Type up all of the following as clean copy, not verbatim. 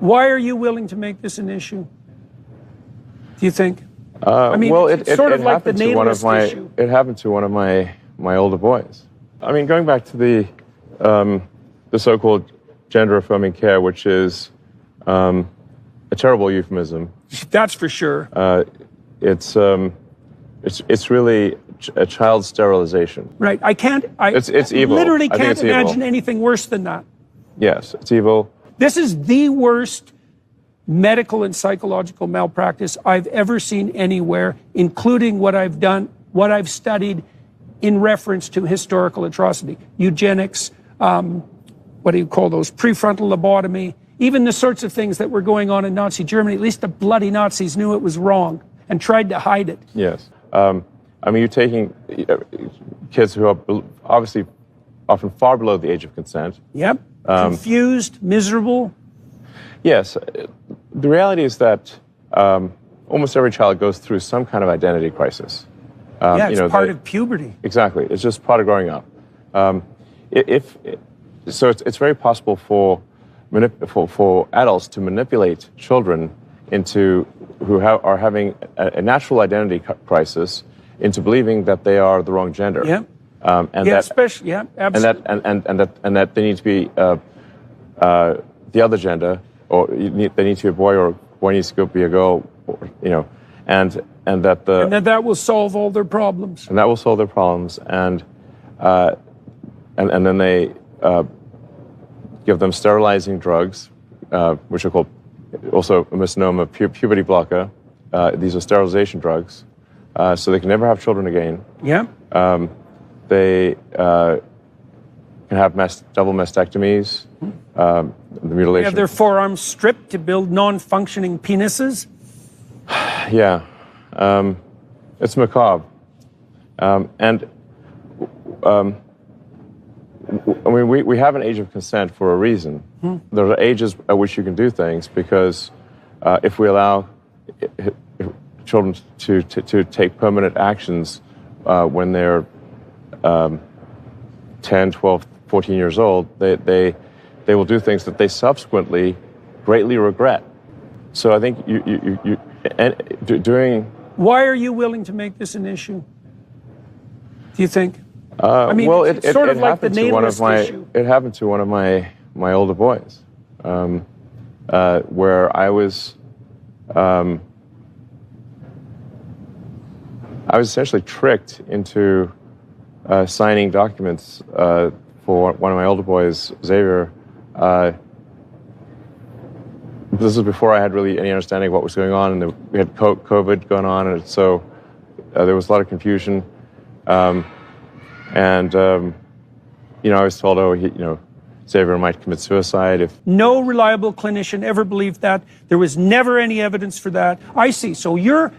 Why are you willing to make this an issue? Do you think? I mean, well, it's sort of like the natalist issue. It happened to one of my older boys. I mean, going back to the so-called gender-affirming care, which is a terrible euphemism. That's for sure. It's really a child sterilization. Right. It's evil. Literally I think can't it's evil. imagine anything worse than that. Yes, it's evil. This is the worst medical and psychological malpractice I've ever seen anywhere, including what I've done, what I've studied in reference to historical atrocity. Eugenics, what do you call those? Prefrontal lobotomy, even the sorts of things that were going on in Nazi Germany. At least the bloody Nazis knew it was wrong and tried to hide it. Yes. I mean, you're taking kids who are obviously often far below the age of consent. Yep. Confused, miserable. Yes. The reality is that almost every child goes through some kind of identity crisis. It's part of puberty. Exactly. It's just part of growing up. So it's very possible for adults to manipulate children who are having a natural identity crisis into believing that they are the wrong gender. Yeah. Absolutely. And that they need to be the other gender, or they need to be a boy, or a boy needs to be a girl, and that will solve all their problems. And that will solve their problems, and then they give them sterilizing drugs, which are called also a misnomer, puberty blocker. These are sterilization drugs, so they can never have children again. Yeah. They can have double mastectomies, the mutilation. They have their forearms stripped to build non-functioning penises. Yeah. It's macabre. I mean, we have an age of consent for a reason. There are ages at which you can do things, because if we allow children to take permanent actions when they're 10, 12, 14 years old, they will do things that they subsequently greatly regret. So I think doing. Why are you willing to make this an issue? Do you think? I mean, well, it's sort of like the natalist issue. It happened to one of my older boys, where I was essentially tricked into signing documents for one of my older boys, Xavier. This was before I had really any understanding of what was going on, and we had COVID going on, and so there was a lot of confusion. I was told, Xavier might commit suicide if. No reliable clinician ever believed that. There was never any evidence for that. I see. So you're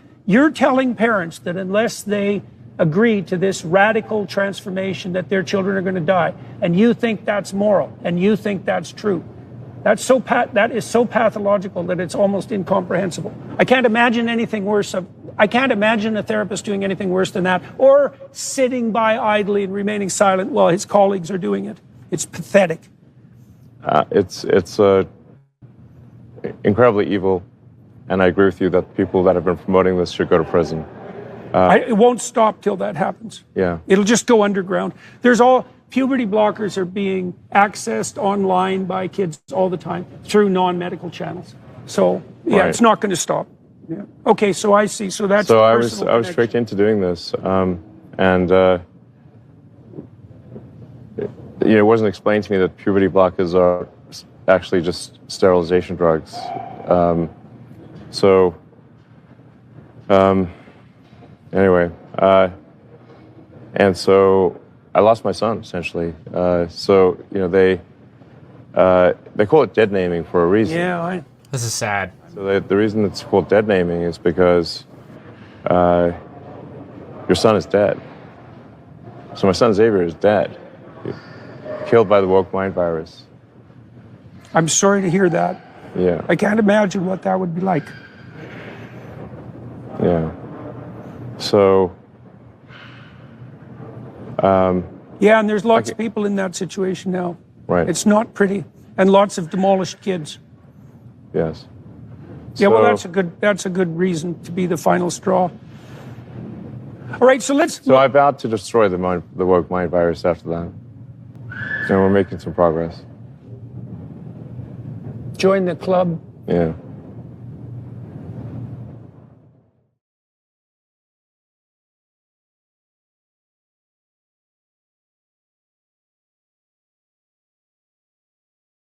telling parents that unless they agree to this radical transformation, that their children are going to die, and you think that's moral, and you think that's true. That is so pathological that it's almost incomprehensible. I can't imagine anything worse. I can't imagine a therapist doing anything worse than that, or sitting by idly and remaining silent while his colleagues are doing it. It's pathetic. It's incredibly evil, and I agree with you that people that have been promoting this should go to prison. It won't stop till that happens. Yeah. It'll just go underground. Puberty blockers are being accessed online by kids all the time through non-medical channels. So, yeah, right. It's not going to stop. Yeah. Okay, so I see. So that's. So I was tricked into doing this, it wasn't explained to me that puberty blockers are actually just sterilization drugs. Anyway, and so I lost my son, essentially. They call it dead naming for a reason. Yeah, This is sad. So the reason it's called dead naming is because your son is dead. So my son Xavier is dead, killed by the woke mind virus. I'm sorry to hear that. Yeah. I can't imagine what that would be like. Yeah. So. Yeah, and there's lots of people in that situation now. Right. It's not pretty, and lots of demolished kids. Yes. Yeah, well, So- that's a good reason to be the final straw. All right, so let's. So I vowed to destroy the woke mind virus after that. And we're making some progress. Join the club. Yeah.